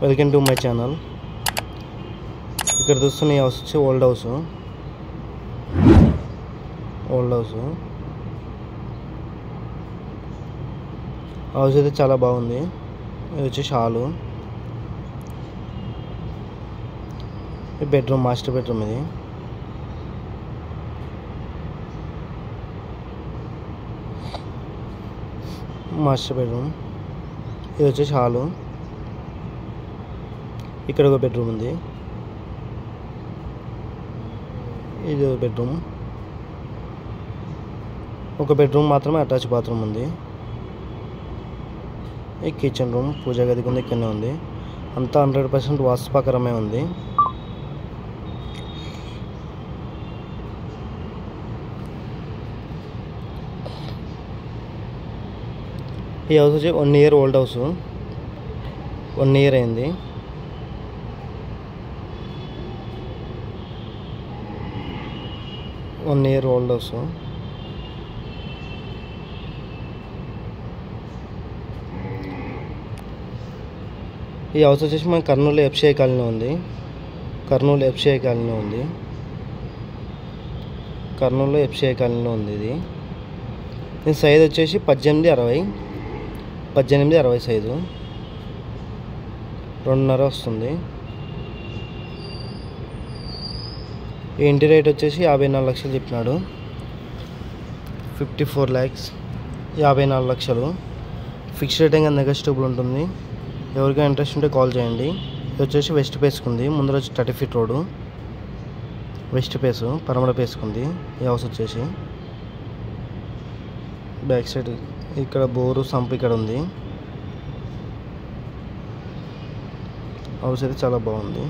Welcome to my channel. ఇక్కడ చూస్తున్న ఈ హౌస్ వచ్చి ఓల్డ్ హౌస్ హౌస్ అయితే చాలా బాగుంది. ఇది వచ్చేసి హాలు, బెడ్రూమ్, మాస్టర్ బెడ్రూమ్. ఇది మాస్టర్ బెడ్రూమ్. ఇది వచ్చేసి హాలు. ఇక్కడ ఒక బెడ్రూమ్ ఉంది. ఇది ఒక బెడ్రూమ్. ఒక బెడ్రూమ్ మాత్రమే అటాచ్ బాత్రూమ్ ఉంది. ఈ కిచెన్ రూమ్, పూజా గది కింద ఇక్కడనే ఉంది. అంతా 100% వాస్తు ప్రకారమే ఉంది. ఈ హౌస్ వచ్చి 1 year ఓల్డ్ హౌస్. 1 year అయింది. Old house. ఈ హౌస్ వచ్చేసి మన కర్నూలు ఎఫ్సిఐ కాలనీ ఉంది. కర్నూలు ఎఫ్సిఐ కాలనీలో ఉంది. ఇది దీని సైజ్ వచ్చేసి 1860 సైజు, 2.5 వస్తుంది. ఈ ఇంటి రేట్ వచ్చేసి 54 లక్షలు చెప్పినాడు. 54 lakhs, 54 లక్షలు. ఫిక్స్డ్ రేట్ ఇంకా నెగోషియబుల్ ఉంటుంది. ఎవరికైనా ఇంట్రెస్ట్ ఉంటే కాల్ చేయండి. ఇది వచ్చేసి వెస్ట్ ఫేస్కుంది. ముందర వచ్చి 30 feet రోడ్డు, వెస్ట్ ఫేస్ పరమడ ఫేస్కుంది. ఈ హౌస్ వచ్చేసి బ్యాక్ సైడ్ ఇక్కడ బోరు, సంప్ ఇక్కడ ఉంది. హౌస్ అయితే చాలా బాగుంది.